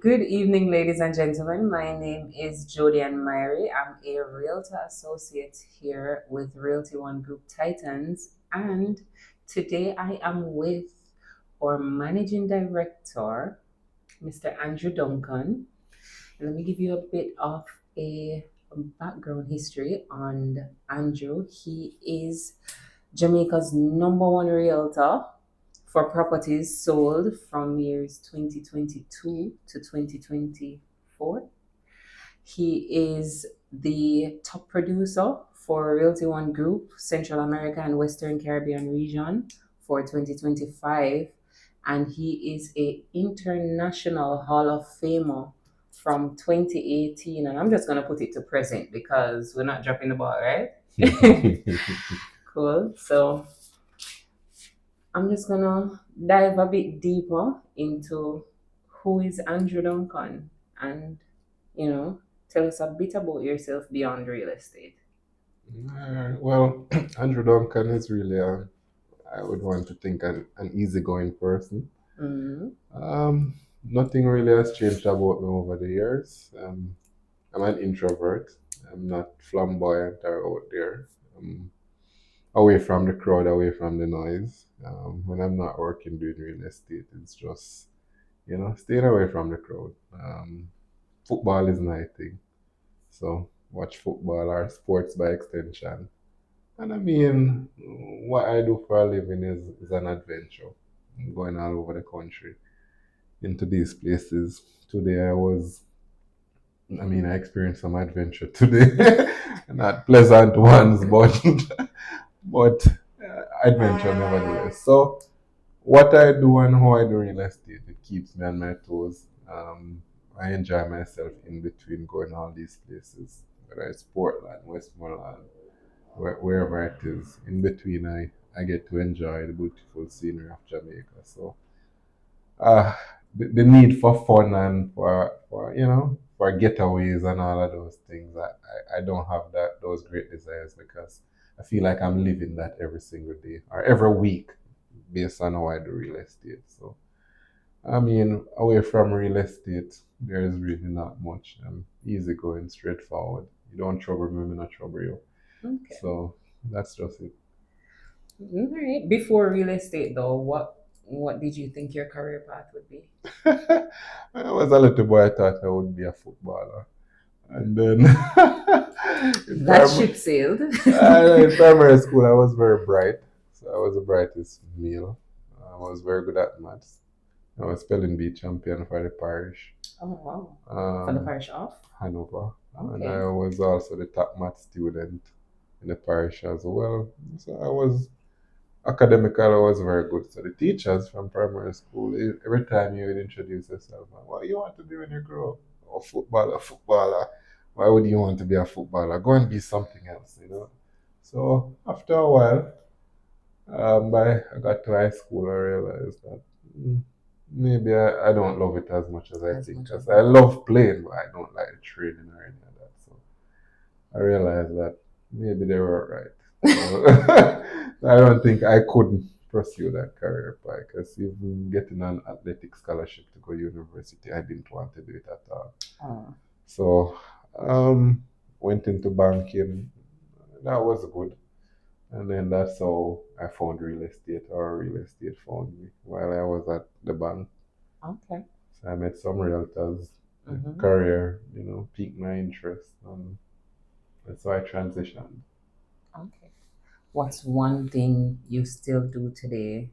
Good evening, ladies and gentlemen. My name is Jody and Myri. I'm a Realtor associate here with Realty One Group Titans, and today I am with our managing director, Mr. Andrew Duncan. Let me give you a bit of a background history on Andrew. He is Jamaica's number one realtor for properties sold from years 2022 to 2024. He is the top producer for Realty One Group, Central America and Western Caribbean region for 2025. And he is a international Hall of Famer from 2018. And I'm just going to put it to present because we're not dropping the ball, right? Cool. So I'm just gonna dive a bit deeper into who is Andrew Duncan and, you know, tell us a bit about yourself beyond real estate. Well, Andrew Duncan is really I would want to think an easygoing person. Mm-hmm. Nothing really has changed about me over the years. I'm an introvert. I'm not flamboyant or out there. I'm away from the crowd, away from the noise. When I'm not working doing real estate, it's just, staying away from the crowd. Football is my thing. So watch football or sports by extension. And I mean, what I do for a living is an adventure. I'm going all over the country into these places. Today I experienced some adventure today. Not pleasant ones, but adventure nevertheless. So what I do and how I do real estate, it keeps me on my toes. I enjoy myself in between going all these places, whether it's Portland, Westmoreland, wherever it is. In between, I get to enjoy the beautiful scenery of Jamaica. So, uh, the need for fun and for getaways and all of those things, I don't have those great desires because I feel like I'm living that every single day or every week based on how I do real estate. So, I mean, away from real estate, there is really not much. I'm easy going, straightforward. You don't trouble me, I not trouble you. Okay. So that's just it. All right. Before real estate, though, what did you think your career path would be? When I was a little boy, I thought I would be a footballer. And then That ship sailed. in primary school, I was very bright. So I was the brightest male. I was very good at maths. I was spelling bee champion for the parish, Oh wow. For the um, parish off? Hanover. And Okay. I was also the top math student in the parish as well. So I was academically, I was very good. So the teachers from primary school, every time you would introduce yourself, what you want to be when you grow up? Oh, footballer, footballer. Why would you want to be a footballer? Go and be something else. So after a while, I got to high school, I realized that maybe I don't love it as much as I As think. much as Because I love playing, but I don't like the training or any of that. So I realized that maybe they were right. I don't think I could pursue that career path because even getting an athletic scholarship to go university, I didn't want to do it at all. oh. So went into banking. That was good. And then that's how I found real estate, or real estate found me while I was at the bank. Okay. So I met some realtors. The Mm-hmm. career, piqued my interest, and that's why I transitioned. Okay. What's one thing you still do today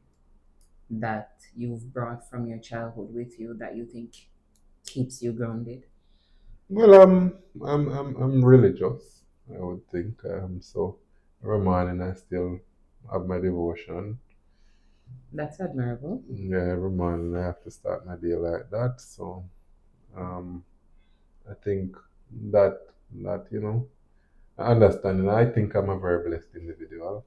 that you've brought from your childhood with you that you think keeps you grounded? Well, I'm religious, I would think. So every morning I still have my devotion. That's admirable. Yeah, every morning I have to start my day like that. So um, I think that I understand, and I think I'm a very blessed individual.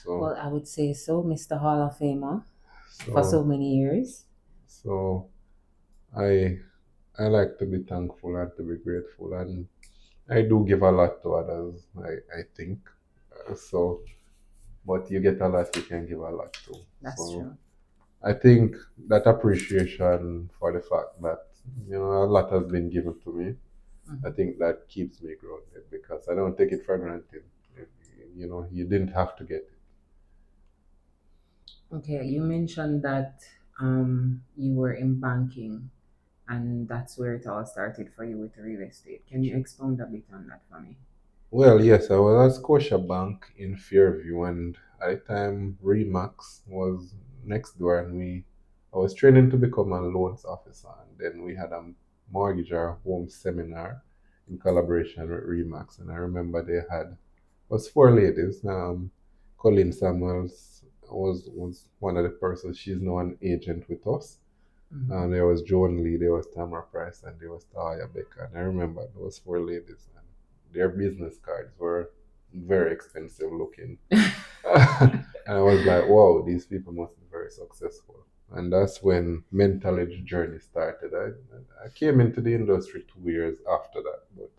So Well, I would say so, Mr. Hall of Famer, for so so many years. so I I like to be thankful and to be grateful, and I do give a lot to others. I think so. But you get a lot, you can give a lot too. That's So true. I think that appreciation for the fact that A lot has been given to me. I Mhm. think that keeps me grounded because I don't take it for granted. You didn't have to get it. Okay, you mentioned that you were in banking and that's where it all started for you with real estate. Can you expound a bit on that for me? Well, yes, I was at Scotiabank in Fairview, and at the time, Remax was next door, and I was training to become a loans officer, and then we had a mortgage or home seminar in collaboration with Remax, and I remember they had was four ladies. Colleen Samuels was one of the persons. She's now an agent with us. Mhm. And there was Joan Lee, there was Tamara Price, and there was Talia Becker. And I remember those four ladies, and their business cards were very expensive looking. And I was like, wow, these people must be very successful. And that's when mentally the journey started. I came into the industry 2 years after that, but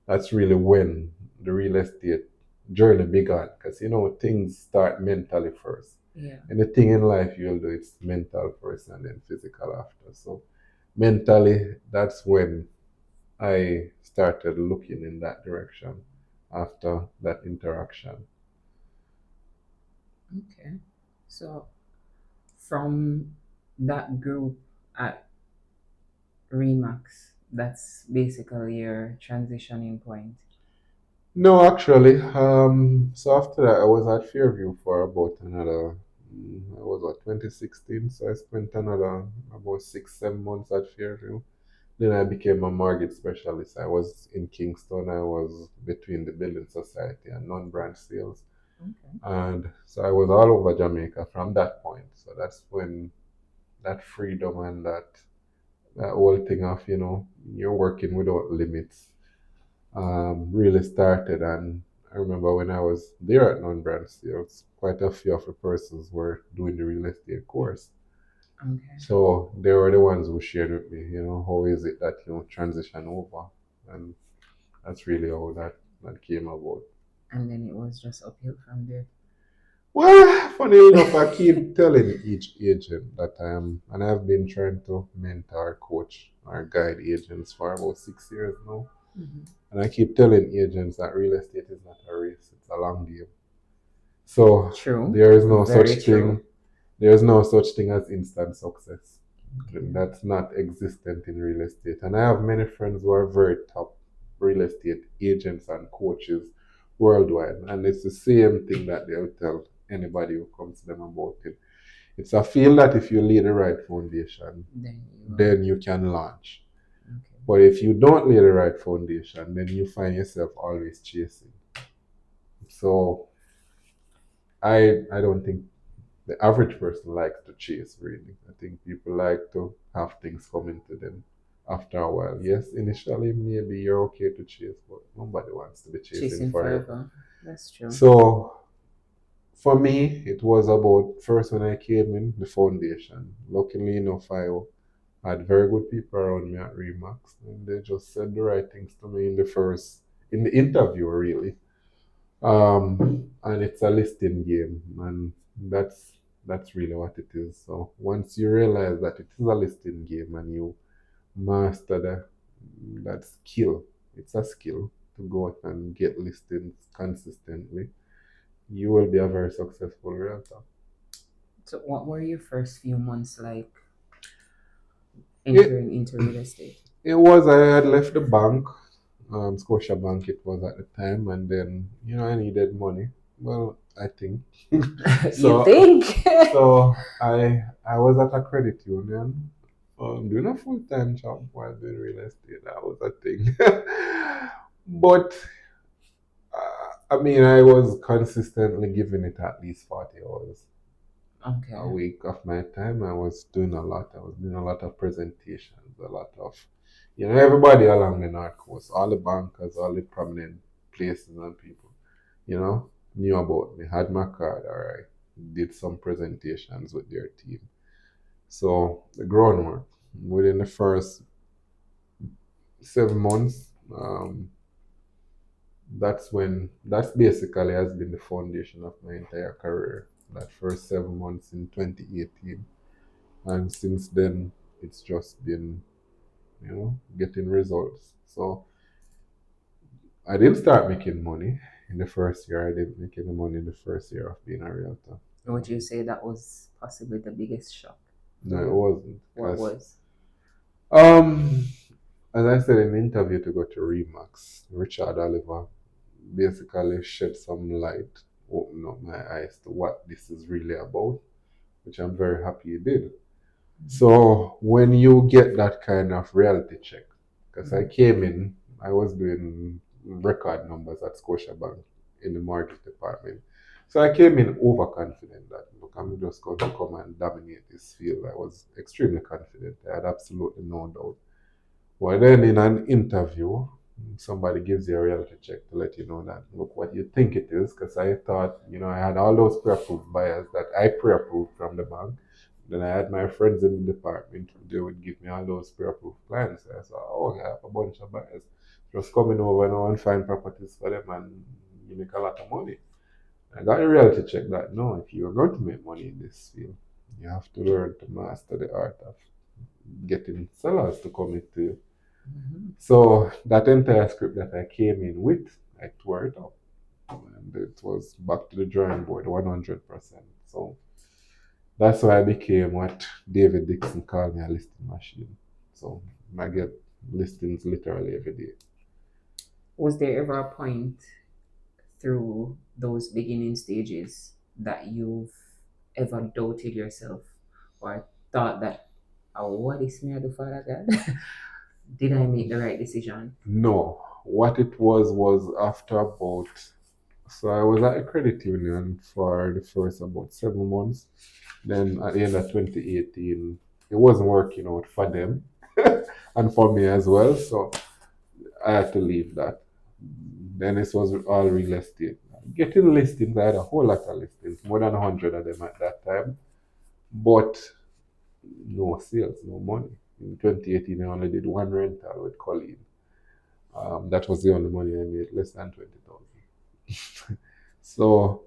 that's really when the real estate journey began. Because things start mentally first. Yeah. Anything in life you'll do, it's mental first and then physical after. So mentally, that's when I started looking in that direction after that interaction. Okay. So from that group at Remax, that's basically your transitioning point. No, actually, so after that, I was at Fairview for about another, I was at 2016, so I spent another about 6, 7 months at Fairview. Then I became a mortgage specialist. I was in Kingston. I was between the Building Society and non-branch sales. Okay. And so I was all over Jamaica from that point. So that's when that freedom and that whole thing of, you're working without limits really started. And I remember when I was there at non-branch sales, quite a few of the persons were doing the real estate course. Okay. So they were the ones who shared with me, how is it that transition over, and that's really how that came about. And then it was just uphill from there. Well, funny enough, I keep telling each agent that I am, and I've been trying to mentor, coach, or guide agents for about 6 years now. Mhm. And I keep telling agents that real estate is not a race; it's a long game. So True. there is no Very such true. thing. There is no such thing as instant success. Okay. That's not existent in real estate. And I have many friends who are very top real estate agents and coaches worldwide. And it's the same thing that they'll tell anybody who comes to them about it. It's a field that if you lay the right foundation, Then you are. then you can launch. Okay. But if you don't lay the right foundation, then you find yourself always chasing. So I don't think the average person likes to chase, really. I think people like to have things coming to them after a while. Yes, initially maybe you're okay to chase, but nobody wants to be chasing Chasing forever. forever. That's true. So for me, it was about first when I came in, the foundation. Luckily enough, I had very good people around me at Remax, and they just said the right things to me in the interview, really. And it's a listing game, and that's really what it is. So once you realize that it is a listing game and you master that skill, it's a skill to go out and get listings consistently, you will be a very successful realtor. So what were your first few months like It entering into real estate? it was I had left the bank, Scotia Bank it was at the time, and then I needed money. Well, I think You so. think? So I was at a credit union, doing a full time job while doing real estate. That was a thing. But I mean, I was consistently giving it at least 40 hours a Okay. week of my time. I was doing a lot. I was doing a lot of presentations, a lot of, everybody along the North Coast, all the bankers, all the prominent places and people, knew about me, had my card, or I did some presentations with their team. So the groundwork within the first 7 months, that's basically has been the foundation of my entire career. That first 7 months in 2018, and since then it's just been getting results. So I didn't start making money in the first year. I didn't make any money in the first year of being a realtor. Would you say that was possibly the biggest shock to No, it you? wasn't. What was? Um, as I said in the interview to go to Remax, Richard Oliver basically shed some light, opened up my eyes to what this is really about, which I'm very happy he did. So when you get that kind of reality check, because I came in, I was doing record numbers at Scotiabank in the mortgage department. So I came in overconfident that look, I'm just going to come and dominate this field. I was extremely confident. I had absolutely no doubt. Well, then in an interview, somebody gives you a reality check to let you know that look what you think it is. Because I thought, I had all those pre-approved buyers that I pre-approved from the bank. Then I had my friends in the department. They would give me all those pre-approved clients. I said, oh, I have a bunch of buyers just coming over now and find properties for them, and you make a lot of money. I got a reality check that no, if you're going to make money in this field, you have to learn to master the art of getting sellers to commit to you. So that entire script that I came in with, I tore it up. And it was back to the drawing board 100%. So that's why I became what David Dixon called me, a listing machine. So I get listings literally every day. Was there ever a point through those beginning stages that you've ever doubted yourself or thought that, oh, what is me I do for God? Did I make the right decision? No. What it was after about, so I was at a credit union for the first about 7 months. Then at the end of 2018, it wasn't working out for them and for me as well. So I had to leave that. Then this was all real estate. Getting listings, I had a whole lot of listings, more than 100 of them at that time. But no sales, no money. In 2018, I only did one rental with Colleen. That was the only money I made, less than 20,000. So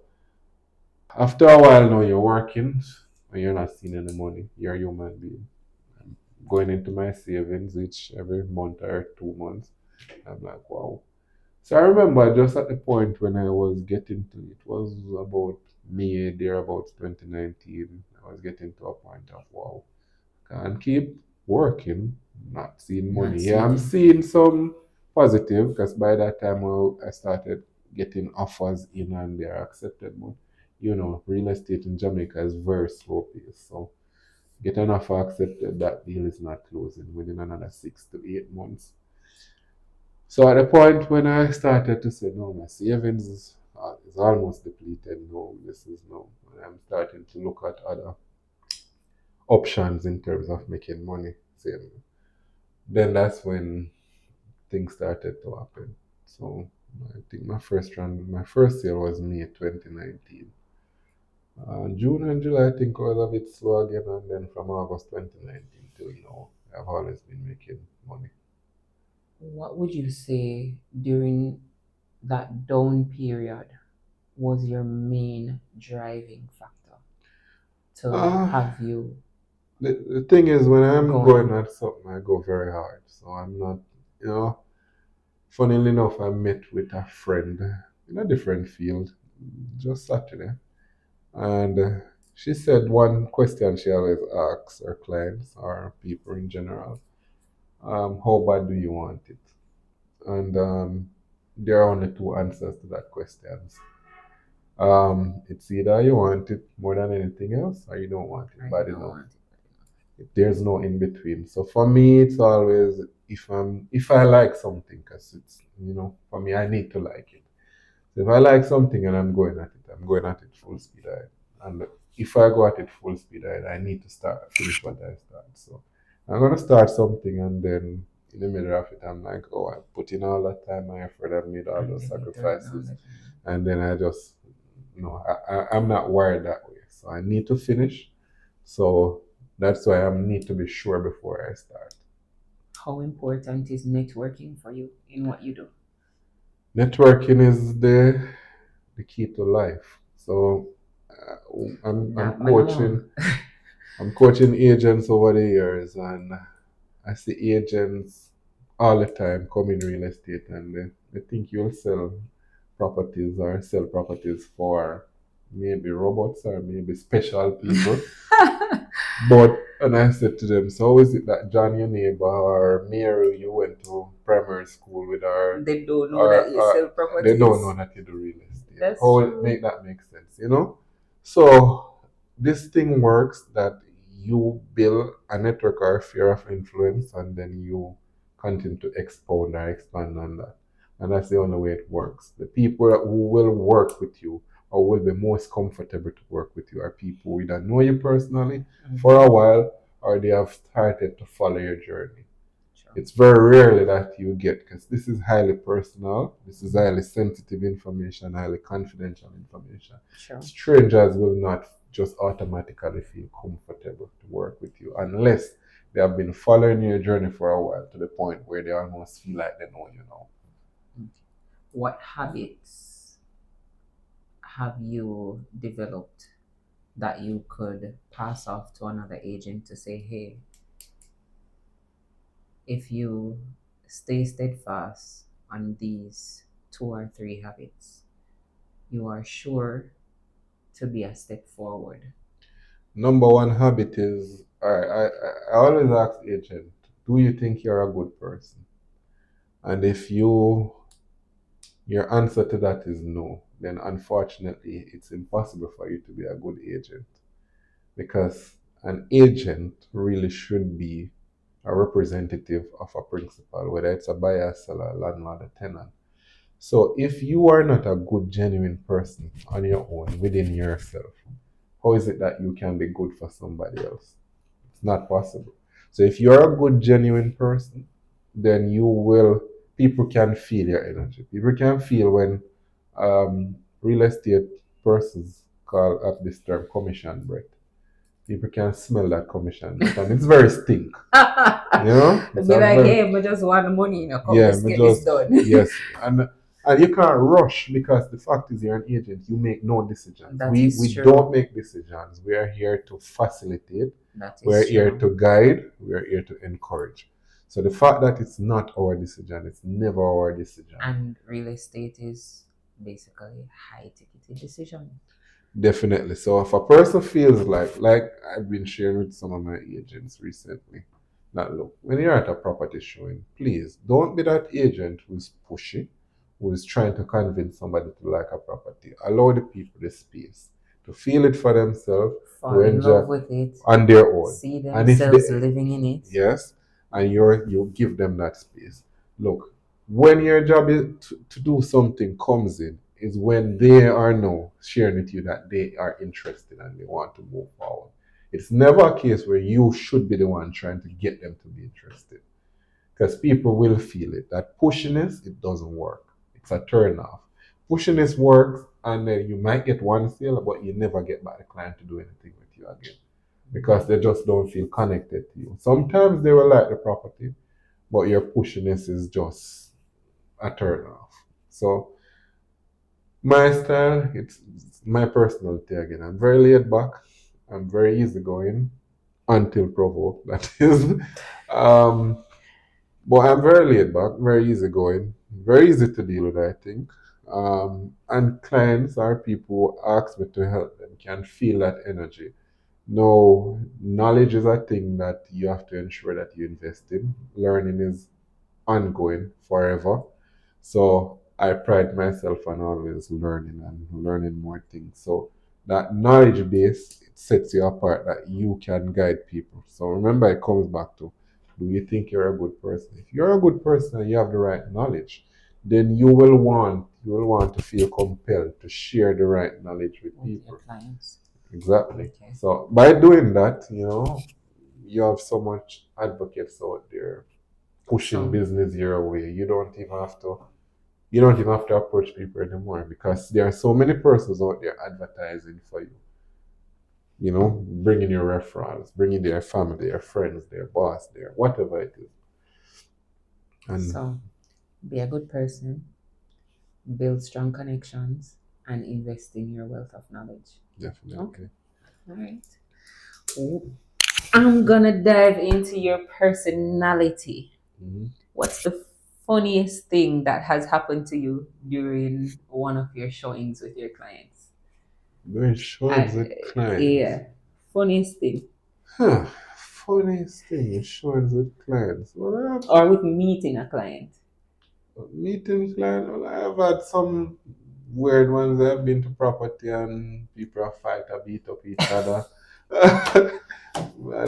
after a while now, you're working and you're not seeing any money. You're a human being. I'm going into my savings each every month or 2 months. I'm like, wow. So I remember just at the point when I was getting to it was about May, thereabouts 2019. I was getting to a point of wow, can't keep working, not seeing Not money. Yeah, seeing I'm it. seeing some positive because by that time I started getting offers in and they're accepted. But real estate in Jamaica is very slow paced. So get an offer accepted, that deal is not closing within another 6 to 8 months. So at the point when I started to say, no, my savings is almost depleted. No, this is no. And I'm starting to look at other options in terms of making money. Same. Then that's when things started to happen. So I think my first year was May 2019. June and July, I think was a bit slow again, and then from August 2019 till now, I've always been making money. What would you say during that down period was your main driving factor to Uh, have you the thing is, when I'm going going? at something, I go very hard. So I'm not, you know, funnily enough, I met with a friend in a different field just Saturday. And she said one question she always asks her clients or people in general, how bad do you want it? And there are only two answers to that question. It's either you want it more than anything else or you don't want it I bad don't enough. want There's no in between. So for me, it's always if I like something, because it's for me I need to like it. So if I like something and I'm going at it, I'm going at it full speed ahead. And if I go at it full speed ahead, I need to finish what I start. So I'm gonna start something and then in the middle of it, I'm like, oh, I put in all that time, my effort, I've made all and those then you turn around sacrifices, again. and then I just, I'm not wired that way. So I need to finish. So that's why I need to be sure before I start. How important is networking for you in what you do? Networking is the key to life. So I'm Not man coaching. alone. I'm coaching agents over the years, and I see agents all the time come in real estate and they think you'll sell properties or sell properties for maybe robots or maybe special people. But and I said to them, so how is it that John, your neighbor, or Mary, you went to primary school with, They don't know that you or sell they don't know properties. that you do real estate? That's How it true. make that make sense, you know? So this thing works that you build a network or a sphere of influence and then you continue to expound or expand on that. And that's the only way it works. The people who will work with you or will be most comfortable to work with you are people who either know you personally for a while or they have started to follow your journey. Sure. It's very rarely that you get, because this is highly personal, this is highly sensitive information, highly confidential information. Sure. Strangers will not just automatically feel comfortable to work with you unless they have been following your journey for a while to the point where they almost feel like they know you now. What habits have you developed that you could pass off to another agent to say, hey, if you stay steadfast on these 2 or 3 habits, you are sure to be a step forward? Number one habit is I always ask agent, do you think you're a good person? And if your answer to that is no, then unfortunately it's impossible for you to be a good agent, because an agent really should be a representative of a principal, whether it's a buyer, seller, landlord, or tenant. So if you are not a good, genuine person on your own within yourself, how is it that you can be good for somebody else? It's not possible. So if you're a good, genuine person, then people can feel your energy. People can feel when real estate persons call up this term commission breath. People can smell that commission breath, and it's very stink. You know, Be it's like, hey, I just want the money, come, yeah, let's me get this just done. yes, and you can't rush, because the fact is you're an agent. You make no decisions. That we is we true. don't make decisions. We are here to facilitate. That We're is here true. to guide. We're here to encourage. So the fact that it's not our decision, it's never our decision. And real estate is basically high ticketed decision. Definitely. So if a person feels like I've been sharing with some of my agents recently, that look, when you're at a property showing, please don't be that agent who's pushy, who is trying to convince somebody to like a property. Allow the people the space to feel it for themselves, Fall to in enjoy love with it, on their own. see And if themselves they living in it. yes, and you give them that space. Look, when your job is to do something comes in, is when they are now sharing with you that they are interested and they want to move forward. It's never a case where you should be the one trying to get them to be interested, because people will feel it. That pushiness, it doesn't work. It's a turn off. Pushiness works, and then you might get one sale, but you never get back the client to do anything with you again, because they just don't feel connected to you. Sometimes they will like the property, but your pushiness is just a turn off. So my style, it's my personality again. I'm very laid back. I'm very easygoing until provoked. That is, but I'm very laid back, very easygoing, very easy to deal with. I think, and clients or people who ask me to help them can feel that energy. No, knowledge is a thing that you have to ensure that you invest in. Learning is ongoing forever. So I pride myself on always learning and learning more things. So that knowledge base, it sets you apart, that you can guide people. So remember, it comes back to, do you think you're a good person? If you're a good person and you have the right knowledge, then you will want to feel compelled to share the right knowledge with people. Your clients. Exactly. Okay. So by doing that, you have so much advocates out there pushing business your way. You don't even have to approach people anymore, because there are so many persons out there advertising for you. Bringing your referrals, bringing their family, their friends, their boss, their whatever it is. And So be a good person, build strong connections, and invest in your wealth of knowledge. definitely. Okay. All right. I'm gonna dive into your personality. Mhm. What's the funniest thing that has happened to you during one of your showings with your clients? Doing showings I, with clients. yeah, funniest thing. Huh. Funniest thing, showings with clients. Well, I have Or with meeting a client. meetings client. Well, I have had some weird ones. I've been to property and people are fight or beat up each other.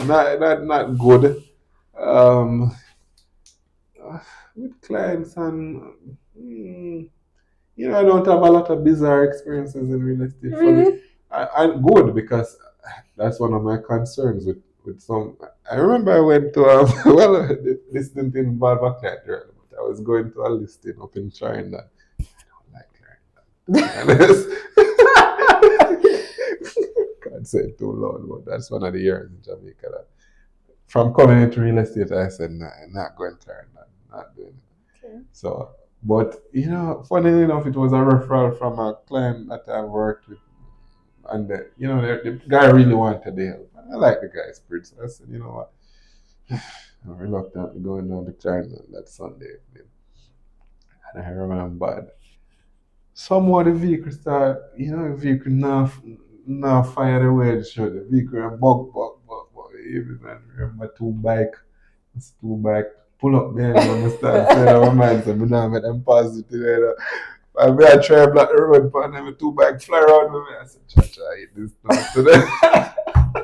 Not good. Um, with clients and I don't have a lot of bizarre experiences in real estate. Funny, Really? I'm good because that's one of my concerns with some. I remember I went to well, this didn't involve a client, really, but I was going to a listing up in China. I don't like client, to be honest. Can't say it too loud, but that's one of the years in Jamaica that from coming into real estate, I said, nah, I'm not going to learn that, not doing it. Okay. So, but funny enough, it was a referral from a client that I worked with, and the guy really wanted the help. I like the guy's spirit, so I said, you know what, I'm reluctantly going down to China on that Sunday evening, and I remember somehow the vehicle start, the vehicle now fire the way it should. The vehicle and bug. Even I remember two bike pull up there and I start saying my mind, so I now make them positive there. And me I try block the road, but then two bike fly around me. I said, Chacha, I hate this now today.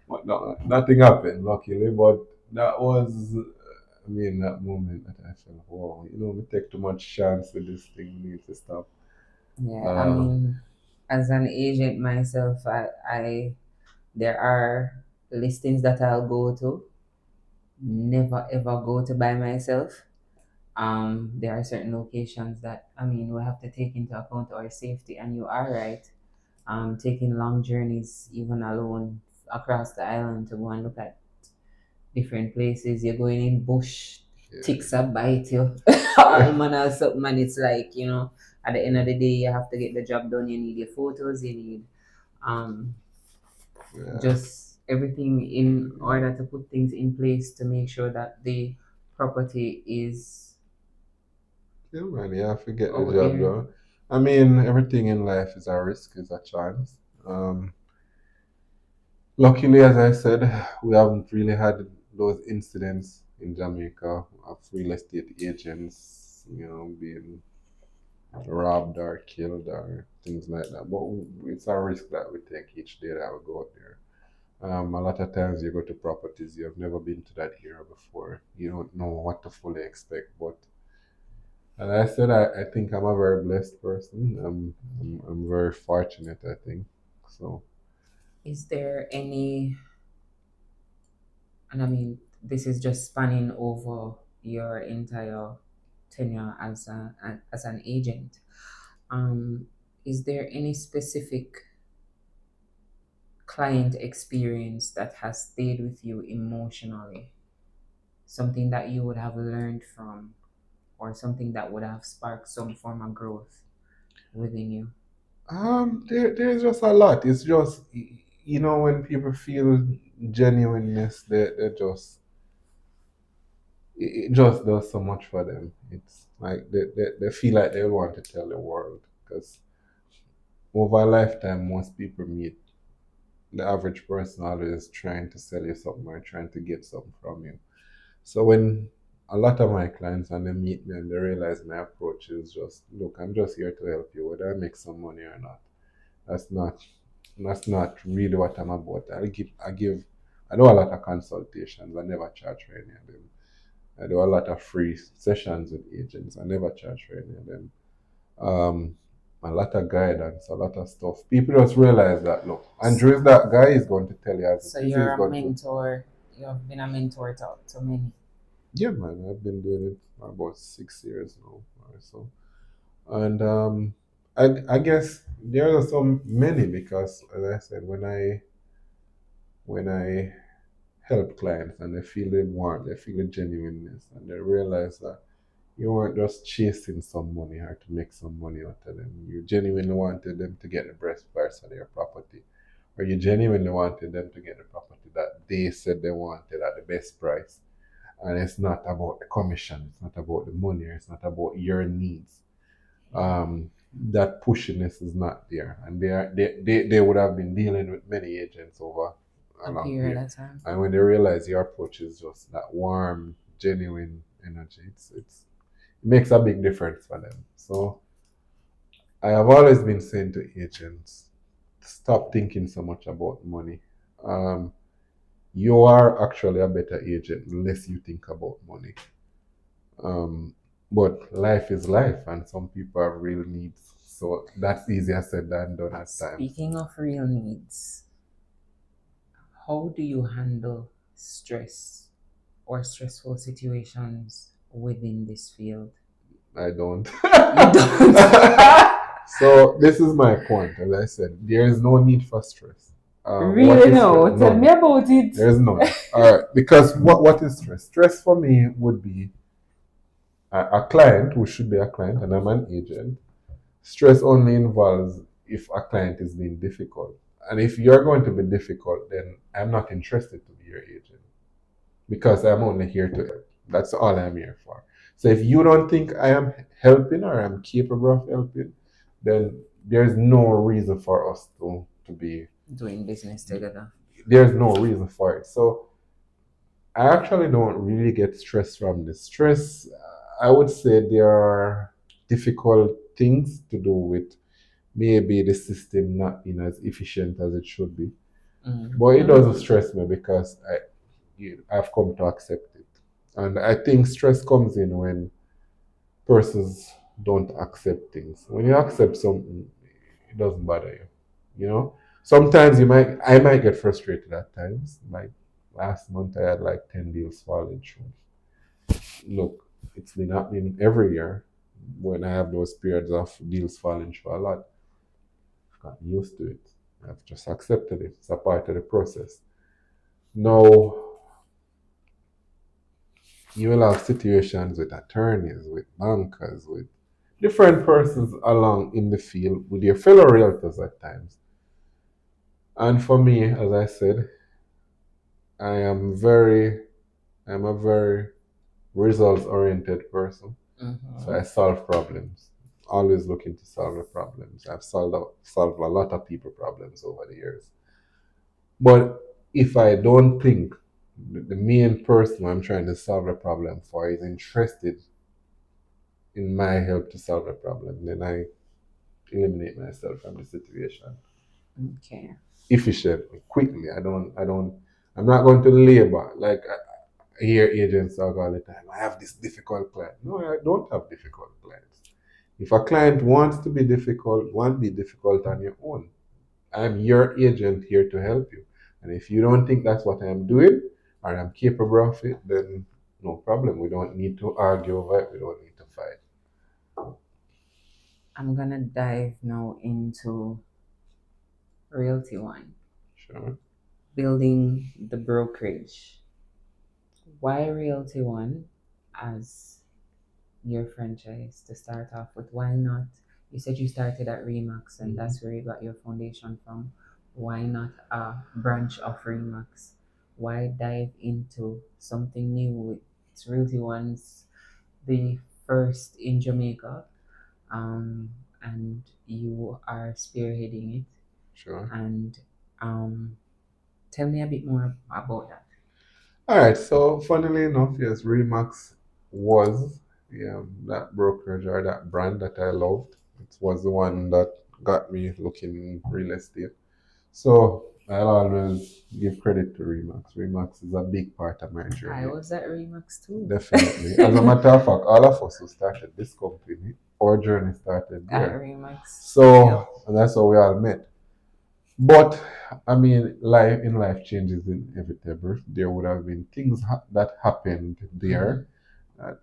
But no, nothing happened, luckily. But that was, that moment that I felt, wow, we take too much chance with this thing. We need to stop. Yeah, I Uh, mean, as an agent myself, I there are listings that I'll go to, never ever go to by myself. There are certain locations that we have to take into account our safety, and you are right. Taking long journeys, even alone, across the island to go and look at different places. You're going in bush, ticks yeah. a bite you, all manner of something, and it's like at the end of the day, you have to get the job done. You need your photos, you need um Yeah. just everything in order to put things in place to make sure that the property is Yeah, man, you have to get the out job there. done. Everything in life is a risk, is a chance. Luckily, as I said, we haven't really had those incidents in Jamaica of real estate agents, being robbed or killed or things like that. But it's a risk that we take each day that we go out there. A lot of times you go to properties, you have never been to that area before. You don't know what to fully expect. But as I said, I think I'm a very blessed person. I'm very fortunate, I think. So, Is there any, and this is just spanning over your entire tenure as an agent. Um, is there any specific client experience that has stayed with you emotionally? Something that you would have learned from, or something that would have sparked some form of growth within you? there's just a lot. It's just, when people feel genuineness, they just, it just does so much for them. It's like they feel like they want to tell the world because over a lifetime, most people meet the average person always trying to sell you something or trying to get something from you. So when a lot of my clients and they meet me and they realize my approach is just, look, I'm just here to help you, whether I make some money or not. That's not that's not really what I'm about. I do a lot of consultations. I never charge for any of them. I do a lot of free sessions with agents. I never charge for any of them. Um, a lot of guidance, a lot of stuff. People just realize that look, Andrew is that guy. Is going to tell you as So it is. He's you're a going to. mentor. You have been a mentor to many. Yeah, man. I've been doing it for about 6 years now, or so. And I guess there are so many because, as I said, when I help clients and they feel the warmth, they feel the genuineness, and they realize that you weren't just chasing some money or to make some money out of them. You genuinely wanted them to get the best price of their property, or you genuinely wanted them to get the property that they said they wanted at the best price. And it's not about the commission, it's not about the money, it's not about your needs. That pushiness is not there. And they would have been dealing with many agents over a A long period period. of time. And when they realize your approach is just that warm, genuine energy, it makes a big difference for them. So I have always been saying to agents, stop thinking so much about money. Um, you are actually a better agent unless you think about money. Um, but life is life, and some people have real needs. So that's easier said than done at times. Speaking of real needs, how do you handle stress or stressful situations within this field? I don't. You don't. So this is my point. As I said, there is no need for stress. What Really? is No. stress? Tell None. me about it. There is none. All right. Because what is stress? Stress for me would be a client who should be a client, and I'm an agent. Stress only involves if a client is being difficult. And if you're going to be difficult, then I'm not interested to be your agent because I'm only here to help. That's all I'm here for. So if you don't think I am helping or I'm capable of helping, then there's no reason for us to be Doing business together. there's no reason for it. So I actually don't really get stressed from this. Stress, I would say there are difficult things to do with maybe the system not being as efficient as it should be. But it doesn't stress me because I've come to accept it. And I think stress comes in when persons don't accept things. When you accept something, it doesn't bother you. You know? Sometimes I might get frustrated at times. Like last month I had like 10 deals falling through. Look, it's been happening every year when I have those periods of deals falling through a lot. I've gotten used to it. I've just accepted it. It's a part of the process. Now, you will have situations with attorneys, with bankers, with different persons along in the field, with your fellow realtors at times. And for me, as I said, I am very, I'm a very results oriented person. So I solve problems. Always looking to solve the problems. I've solved a lot of people problems over the years. But if I don't think the main person I'm trying to solve a problem for is interested in my help to solve the problem, then I eliminate myself from the situation Okay. efficiently, quickly. I'm not going to labor. Like I hear agents talk all the time, I have this difficult client. No, I don't have difficult clients. If a client wants to be difficult, want to be difficult on your own. I'm your agent here to help you. And if you don't think that's what I'm doing or I'm capable of it, then no problem. We don't need to argue over it. We don't need to fight. I'm gonna dive now into Realty One, Sure. building the brokerage. Why Realty One as your franchise to start off with? Why not? You said you started at Remax and that's where you got your foundation from. Why not a branch of Remax? Why dive into something new? It's Realty One's the first in Jamaica, um, and you are spearheading it. Sure. And tell me a bit more about that. All right. So, funnily enough, yes, Remax was that brokerage or that brand that I loved. It was the one that got me looking in real estate. So, I'll always give credit to Remax. Remax is a big part of my I journey. was at Remax too. Definitely. As a matter of fact, all of us who started this company, our journey started At there. Remax. So, and that's how we all met. But I mean, life changes inevitable. There would have been things that happened there that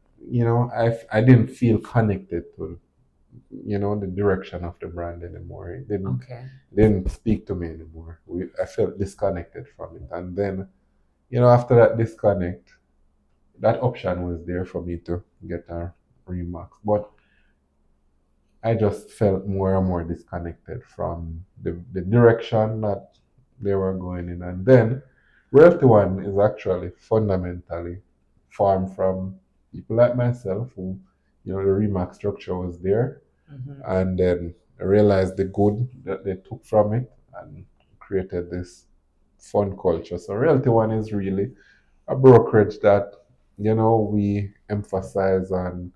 I didn't feel connected to the direction of the brand anymore. It Okay. didn't speak to me anymore. I felt disconnected from it, and then after that disconnect, that option was there for me to get a Remax, but I just felt more and more disconnected from the direction that they were going in. And then Realty One is actually fundamentally formed from people like myself who, the Remax structure was there, and then I realized the good that they took from it and created this fun culture. So Realty One is really a brokerage that, we emphasize on,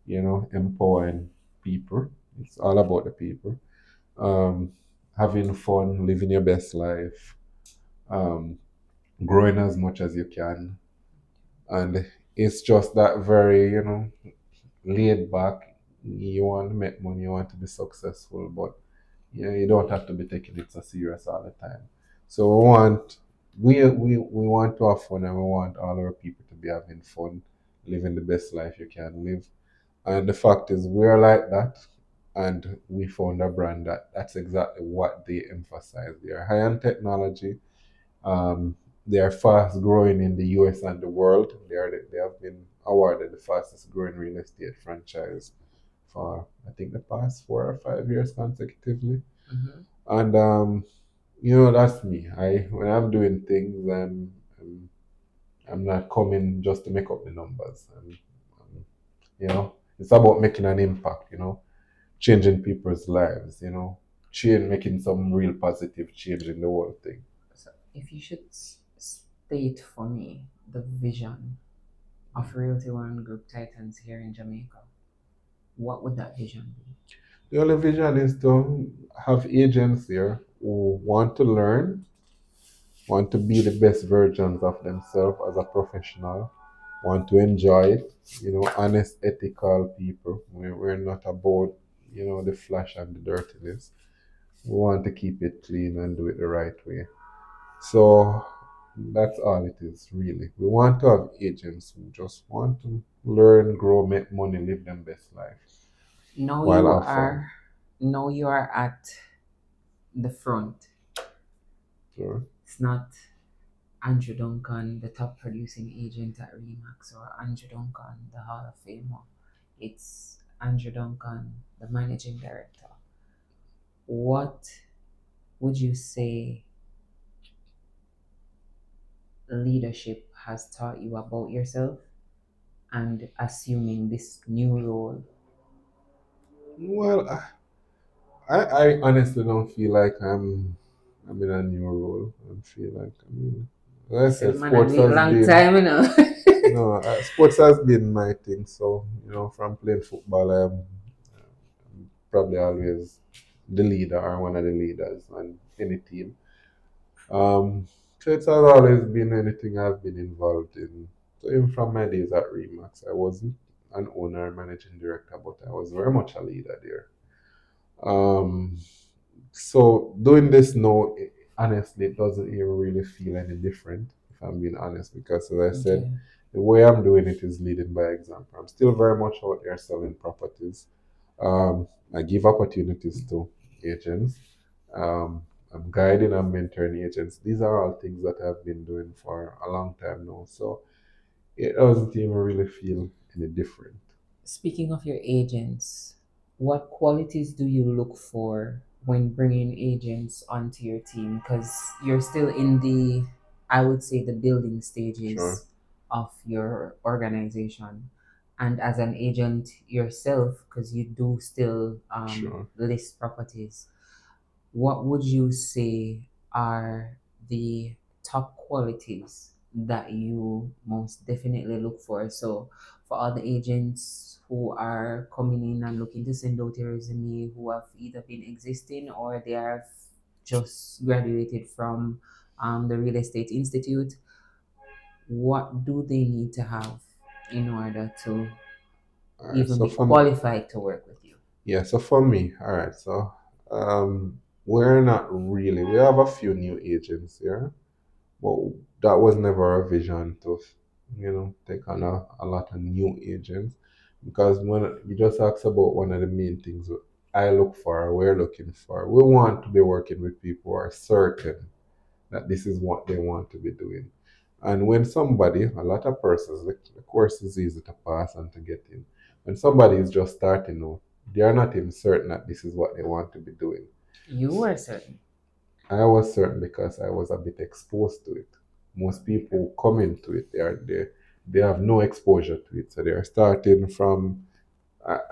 empowering people. It's all about the people. Um, Having fun, living your best life, um, growing as much as you can. And it's just that very, laid back. You want to make money, you want to be successful, but you don't have to be taking it so serious all the time. So we want to have fun, and we want all our people to be having fun, living the best life you can live. And the fact is, we're like that, and we found a brand that's exactly what they emphasize. They are high end technology. Um, they are fast growing in the US and the world. They have been awarded the fastest growing real estate franchise for, I think, the past 4 or 5 years consecutively. And that's me. I When I'm doing things, I'm not coming just to make up the numbers. It's about making an impact. Changing people's lives. Making some real positive change in the whole thing. So, if you should state for me the vision of Realty One Group Titans here in Jamaica, what would that vision be? The only vision is to have agents here who want to learn, want to be the best versions of themselves as a professional, want to enjoy it, honest, ethical people. We're not about, the flash and the dirtiness. We want to keep it clean and do it the right way. So that's all it is, really. We want to have agents who just want to learn, grow, make money, live their best life Now while you have fun. are now you are at the front. So, It's not Andrew Duncan, the top producing agent at Remax, or Andrew Duncan, the Hall of Famer. It's Andrew Duncan, the managing director. What would you say leadership has taught you about yourself and assuming this new role? well, I honestly don't feel like I'm in a new role. I feel like, like I Still said, man, I do it long time. sports has been my thing. So, from playing football, I'm probably always the leader or one of the leaders on any team. Um, so it has always been anything I've been involved in. So even from my days at Remax, I wasn't an owner, managing director, but I was very much a leader there. Um, so doing this now, honestly, it doesn't even really feel any different, if I'm being honest, because as I said, Okay. the way I'm doing it is leading by example. I'm still very much out there selling properties. I give opportunities to agents. Um, I'm guiding and mentoring agents. These are all things that I've been doing for a long time now. So it doesn't even really feel any different. Speaking of your agents, what qualities do you look for when bringing agents onto your team? Because you're still in the, I would say, the building Sure, stages of your organization. And as an agent yourself, because you do still sure. list properties, what would you say are the top qualities that you most definitely look for? So, for all the agents who are coming in and looking to send out a resume, who have either been existing or they have just graduated from the Real Estate Institute, what do they need to have in order to All right. even So be for qualified to work with you? Yeah, so for me, all right, so we're not really, we have a few new agents here, but that was never a vision to, take on a lot of new agents. Because when you just asked about one of the main things I look for, we're looking for, we want to be working with people who are certain that this is what they want to be doing. And when somebody, a lot of persons, the course is easy to pass and to get in. When somebody is just starting out, they are not even certain that this is what they want to be doing. You were certain. I was certain because I was a bit exposed to it. Most people who come into it, they have no exposure to it. So they're starting from,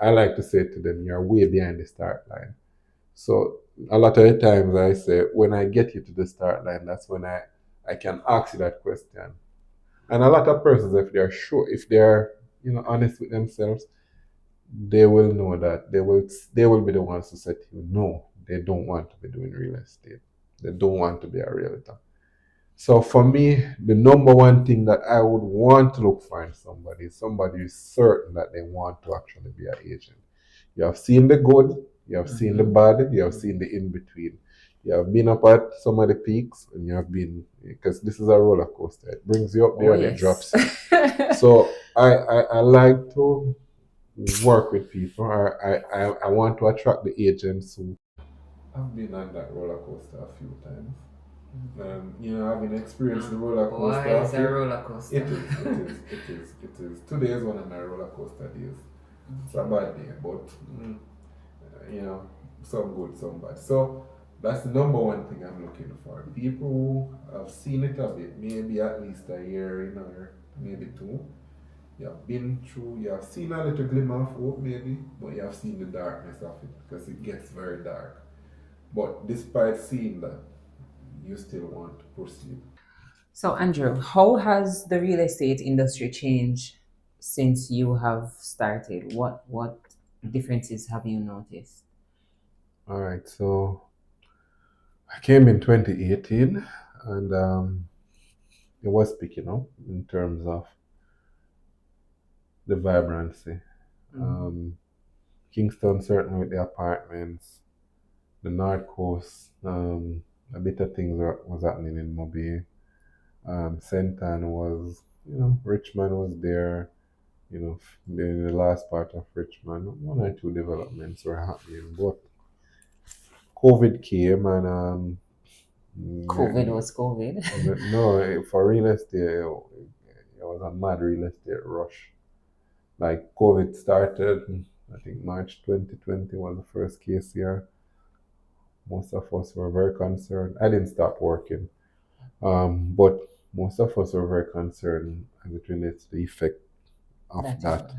I like to say to them, you're way behind the start line. So a lot of the times I say, when I get you to the start line, that's when I can ask you that question. And a lot of persons, if they're sure, if they're honest with themselves, they will know that they will be the ones to say to you, no, they don't want to be doing real estate. They don't want to be a realtor. So for me, the number one thing that I would want to look for in somebody is somebody who's certain that they want to actually be an agent. You have seen the good, you have seen the bad, you have seen the in between. You have been up at some of the peaks, and you have been, because this is a roller coaster. It brings you up Oh, there and it yes. drops you. So I like to work with people. I want to attract the agents who have been on that roller coaster a few times. Having experienced the roller coaster. Boy, it's a It, roller it coaster. is, it is, it is, it is. Today is one of my roller coaster days. It's a bad day, but you know, some good, some bad. So that's the number one thing I'm looking for. People who have seen it a bit, maybe at least a year in or maybe two. You have been through, you have seen a little glimmer of hope maybe, but you have seen the darkness of it because it gets very dark. But despite seeing that, you still want to proceed. So, Andrew, how has the real estate industry changed since you have started? What differences have you noticed? All right, so I came in 2018 and it was picking up in terms of the vibrancy. Um, Kingston, certainly with the apartments, the North Coast, a bit of things was happening in Mobile. Senton was, Richmond was there, in the last part of Richmond, one or two developments were happening, but COVID came and COVID was COVID. no, for real estate, it was a mad real estate rush. Like COVID started, I think March 2020 was the first case here. Most of us were very concerned. I didn't stop working, but most of us were very concerned as it relates to the effect of That that.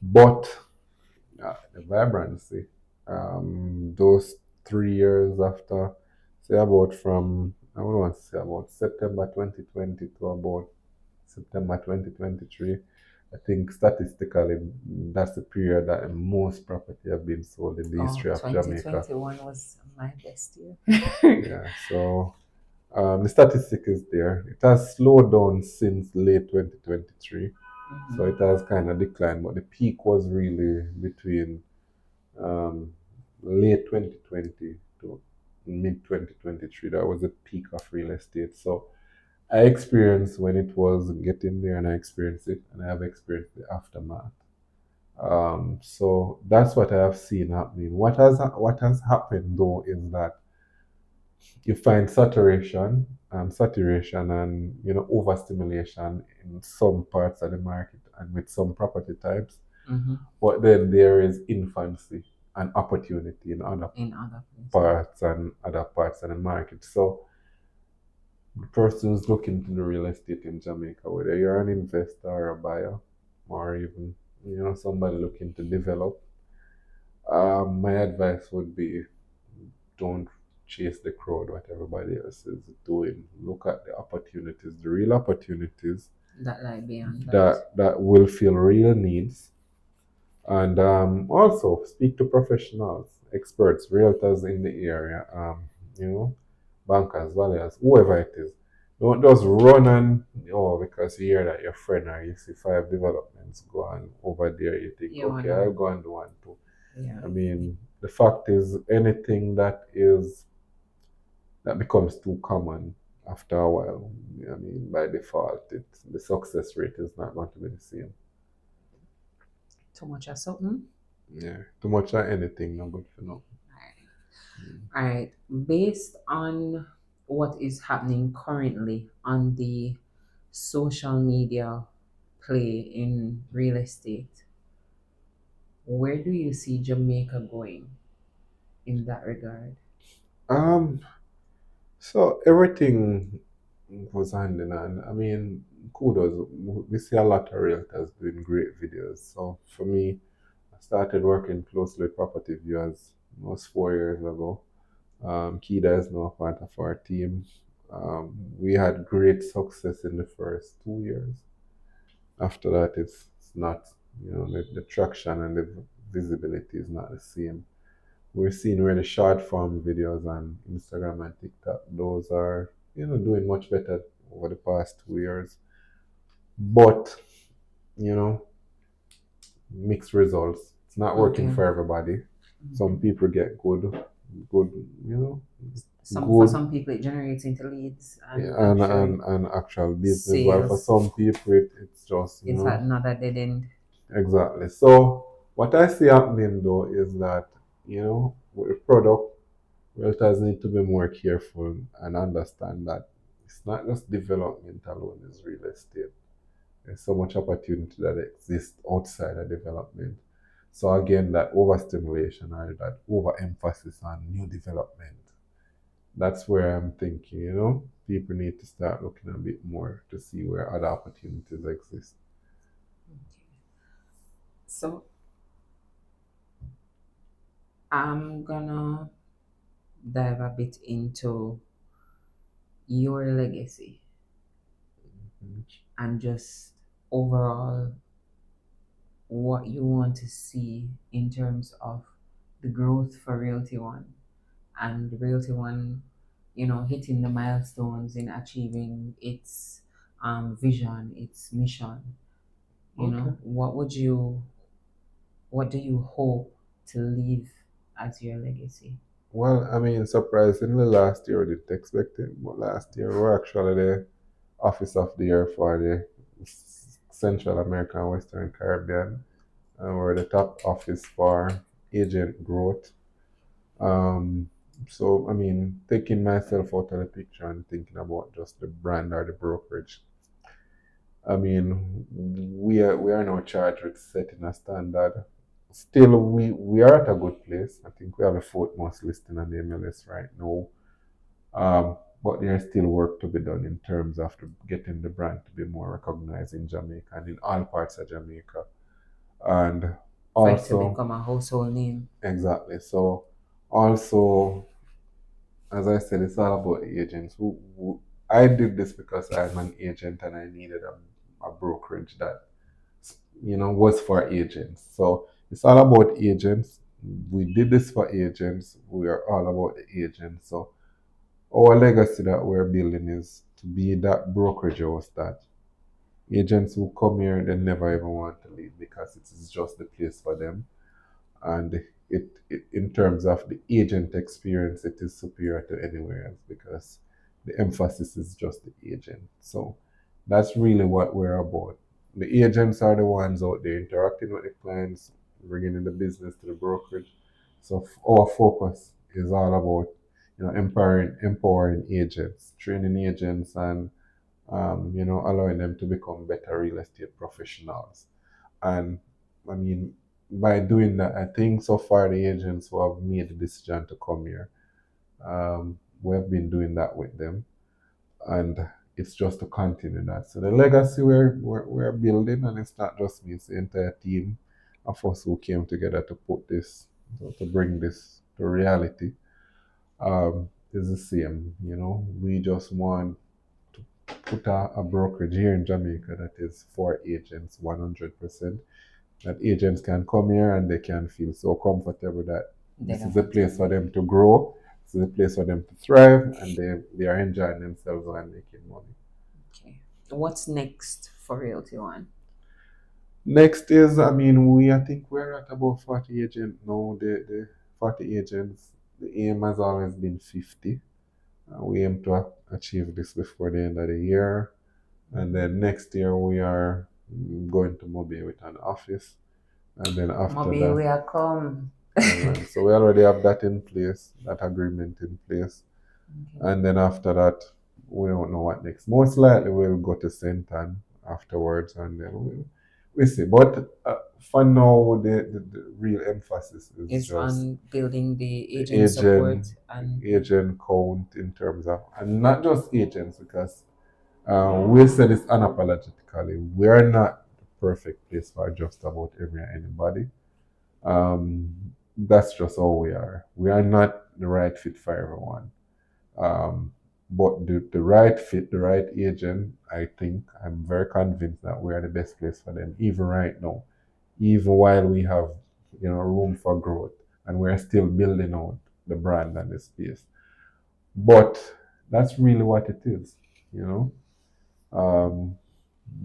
But the vibrancy, those 3 years after, say about from, I don't want to say about September 2020 to about September 2023, I think statistically that's the period that most property have been sold in the Oh, history of Jamaica. 2021 was my best year. Yeah, so the statistic is there. It has slowed down since late 2023, so it has kind of declined, but the peak was really between um, late 2020 to mid 2023. That was the peak of real estate. So I experienced when it was getting there, and I experienced it, and I have experienced the aftermath. So that's what I have seen happening. What has happened though is that you find saturation, and overstimulation in some parts of the market and with some property types. But then there is infancy and opportunity in other In other places. parts and other parts of the market. So the person who's looking to do real estate in Jamaica, whether you're an investor or a buyer, or even somebody looking to develop, my advice would be don't chase the crowd, what everybody else is doing. Look at the opportunities, the real opportunities That lie beyond that. that will fill real needs. And also speak to professionals, experts, realtors in the area, you know, bankers, valuers, whoever it is. Don't just run and, because you hear that your friend or you see 5 developments go on over there, you think, You okay, wanna, I'll go and do one too. yeah. I mean, the fact is, anything that becomes too common after a while, I mean, by default, the success rate is not going to be the same. Too much or something. Yeah, too much of anything, not good for no. All right. Based on what is happening currently on the social media play in real estate, where do you see Jamaica going in that regard? Um, so everything. goes hand in hand. I mean, kudos. We see a lot of realtors doing great videos. So for me, I started working closely with Property Viewers almost 4 years ago. Kida is now part of our team. We had great success in the first 2 years. After that, it's not, the traction and the visibility is not the same. We're seeing where the short form videos on Instagram and TikTok, those are, doing much better over the past 2 years. But, you know, mixed results. It's not working Okay. for everybody. Some people get good, you know, For good some people it generates into leads and and actually actual business. While for sales. some people, it's just, It's another dead end. exactly. So what I see happening though is that, with the product, realtors need to be more careful and understand that it's not just development alone is real estate. There's so much opportunity that exists outside of development. So again, that overstimulation or that overemphasis on new development, that's where I'm thinking, people need to start looking a bit more to see where other opportunities exist. So I'm gonna dive a bit into your legacy and just overall what you want to see in terms of the growth for Realty One and Realty One, hitting the milestones in achieving its vision, its mission. Okay. What do you hope to leave as your legacy? Well, I mean, surprisingly, last year we didn't expect it, but last year we were actually the Office of the Year for the Central America and Western Caribbean. And we're the top office for agent growth. Um, so, I mean, taking myself out of the picture and thinking about just the brand or the brokerage, I mean, we are now charged with setting a standard. Still, we are at a good place. I think we have a fourth most listing on the MLS right now. But there's still work to be done in terms of getting the brand to be more recognized in Jamaica and in all parts of Jamaica. And For it to also, become a household name? exactly. So, also, as I said, it's all about agents. I did this because I'm an agent and I needed a brokerage that was for agents. So it's all about agents. We did this for agents. We are all about the agents. So our legacy that we're building is to be that brokerage house that agents who come here, they never ever want to leave because it is just the place for them. And in terms of the agent experience, it is superior to anywhere else because the emphasis is just the agent. So that's really what we're about. The agents are the ones out there interacting with the clients, bringing in the business to the brokerage. So our focus is all about empowering agents, training agents, and allowing them to become better real estate professionals. And I mean, by doing that, I think so far the agents who have made the decision to come here, we have been doing that with them, and it's just to continue that. So the legacy we're building, and it's not just me; it's the entire team of us who came together to put this, to bring this to reality. Is the same. We just want to put a brokerage here in Jamaica that is for agents 100%, that agents can come here and they can feel so comfortable that They this don't is a have to place for leave. them to grow, this is a place for them to thrive, and they are enjoying themselves and making money. Okay. What's next for Realty One? Next is, I mean, I think we're at about 40 agents now. The 40 agents, the aim has always been 50. We aim to achieve this before the end of the year. And then next year we are going to Mobile with an office. And then after Maybe that, we are come. yeah, man. So we already have that in place, that agreement in place. Okay. And then after that, we don't know what next. Most likely we'll go to St. Ann afterwards and then we'll see. But for now, the real emphasis is Is just on building the the agent agent support and agent count in terms of, and not just agents, because We'll say this unapologetically. We're not the perfect place for just about every and anybody. That's just all we are. We are not the right fit for everyone. Um, but the right fit, the right agent, I think I'm very convinced that we are the best place for them, even right now, even while we have room for growth and we're still building out the brand and the space. But that's really what it is, you know. Um,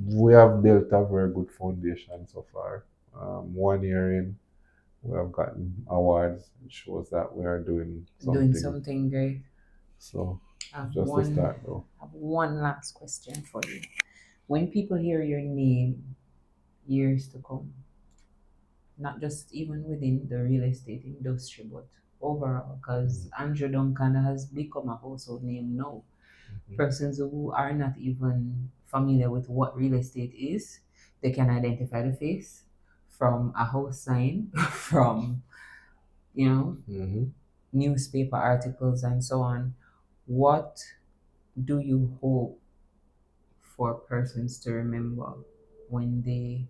we have built a very good foundation so far. 1 year in, we have gotten awards. It shows that we are doing Doing something. something great. So I have just to start though. I have one last question for you. When people hear your name years to come, not just even within the real estate industry, but overall, because Andrew Duncan has become a household name now. Persons who are not even familiar with what real estate is, they can identify the face from a house sign, from, you know, Mm-hmm. newspaper articles and so on. What do you hope for persons to remember when they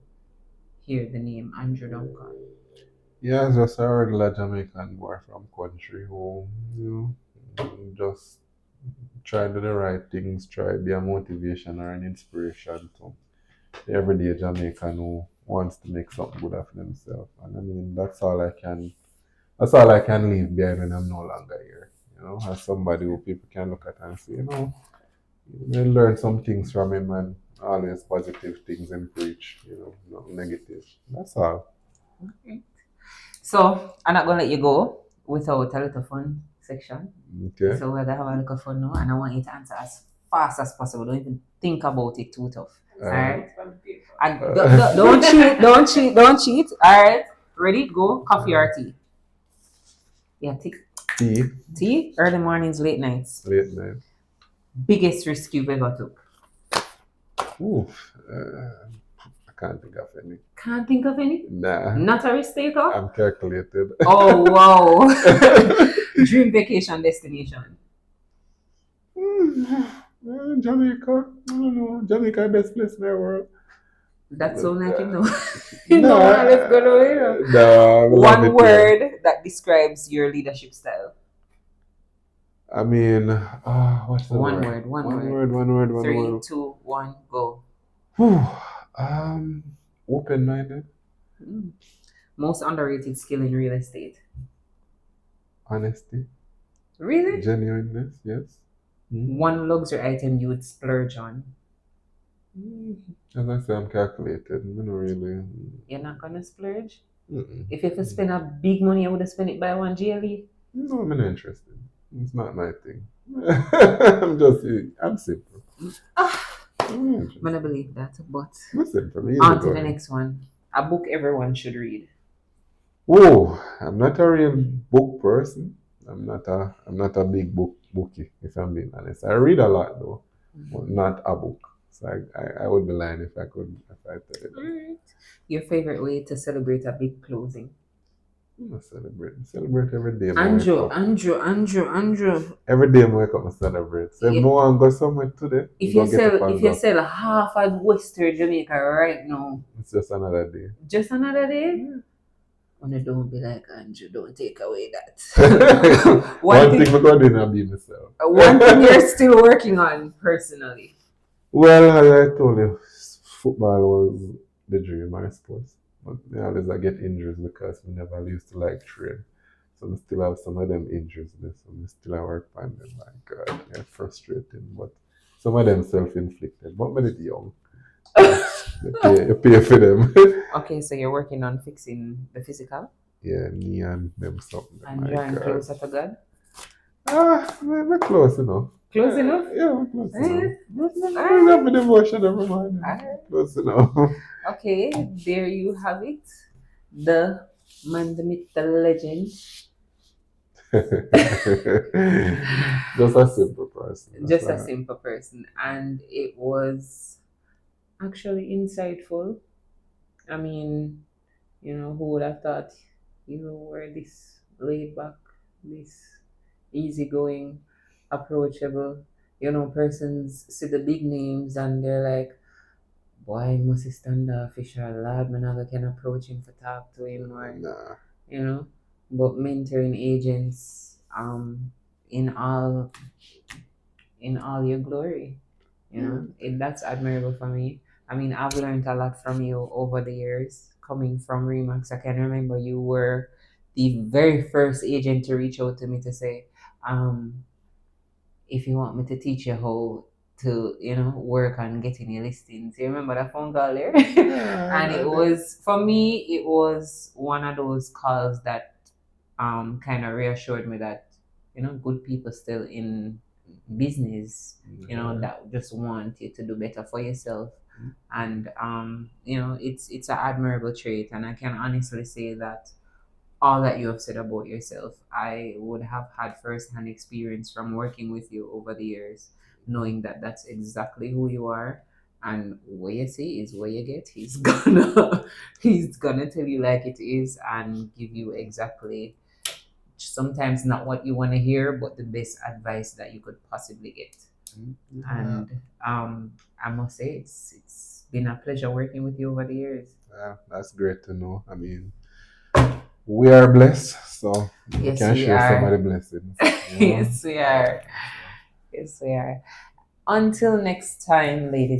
hear the name Andrew Duncan? Yeah, it's just a regular Jamaican boy from country who, just try to do the right things, try to be a motivation or an inspiration to the everyday Jamaican who wants to make something good of themselves. And I mean, that's all I can leave behind when I'm no longer here. As somebody who people can look at and say, you learn some things from him and always positive things and preach, not negative. That's all. Okay. So I'm not gonna let you go without a little fun section. Okay. So we're gonna have a little fun now, and I want you to answer as fast as possible. Don't even think about it too tough. All right. And don't cheat. Don't cheat. Don't cheat. All right. Ready? Go. Coffee or tea? Yeah, tea. Tea, Tea. Early mornings, late nights. late night. Biggest risk you've ever took? Oof. I can't think of any. Can't think of any. Nah, Not a risk taker. I'm calculated. Oh wow. Dream vacation destination. Jamaica. I don't know. Jamaica, best place in the world. That sound like Uh, no, nah, let's go to here. nah, I love One it here. word that describes your leadership style. I mean, what's the One word? word, one One word. word, one word, one 3, word. 2, 1, go. Whew. Um, Open-minded, Mm. Most underrated skill in real estate. honesty, Really? genuineness. Yes. One luxury item you would splurge on. Mm. As I say, I'm calculated. I'm not really. You're not gonna splurge? Mm-mm. If you have to spend a big money, I would have spent it by one GLE. No, I'm not interested. It's not my thing. I'm simple. I'm not I'm interested. gonna believe that, but I'm simple. I'm on to the easygoing. next one. A book everyone should read. Oh, I'm not a real book person. I'm not a big bookie, if I'm being honest. I read a lot though, but not a book. So I would be lying if I tell you that. Alright. Your favorite way to celebrate a big closing. I'm not celebrating. Celebrate every day I wake Andrew, up. Andrew. Every day I wake up, I celebrate. So if Yeah. no one go somewhere today, If go you get up sell and if you go. sell half of Western Jamaica right now, It's just another day. just another day. And don't be like Andrew, don't take away that. One thing we're going to do now be myself. One thing you're still working on personally. Well, as I told you, football was the dream, I suppose. But always I get injuries because we never used to like train. So we still have some of them injuries there. So we still have work on them. Like, God, they're frustrating. But some of them self-inflicted. But when it's young, you pay for them. Okay, so you're working on fixing the physical Yeah, me and them something. and My drawing God. closer to God. We're close enough. Close enough? Yeah, we're close enough. We're Alright. not a devotion every morning. Alright. Close enough. Okay, there you have it. The man, the myth, the legend. Just a simple person. Just a simple person. And it was actually insightful. I mean, who would have thought you were this laid back, this easygoing, approachable, persons see the big names and they're like, boy, must he stand up, official lad, man, I can approach him for talk to him or, Nah. you know. But mentoring agents, in all your glory, that's admirable for me. I mean, I've learned a lot from you over the years coming from Remax. I can remember you were the very first agent to reach out to me to say, um, if you want me to teach you how to, work on getting your listings. You remember that phone call there? And it was, for me, it was one of those calls that kind of reassured me that, good people still in business, that just want you to do better for yourself. And, it's an admirable trait. And I can honestly say that all that you have said about yourself, I would have had first-hand experience from working with you over the years, knowing that that's exactly who you are, and what you see is what you get. He's gonna tell you like it is and give you exactly, sometimes not what you want to hear, but the best advice that you could possibly get. And I must say it's been a pleasure working with you over the years. Yeah, that's great to know. I mean, we are blessed, so we Yes, can we share some of are. the blessings. Yes, we Yeah. are. Yes, we are. Until next time, ladies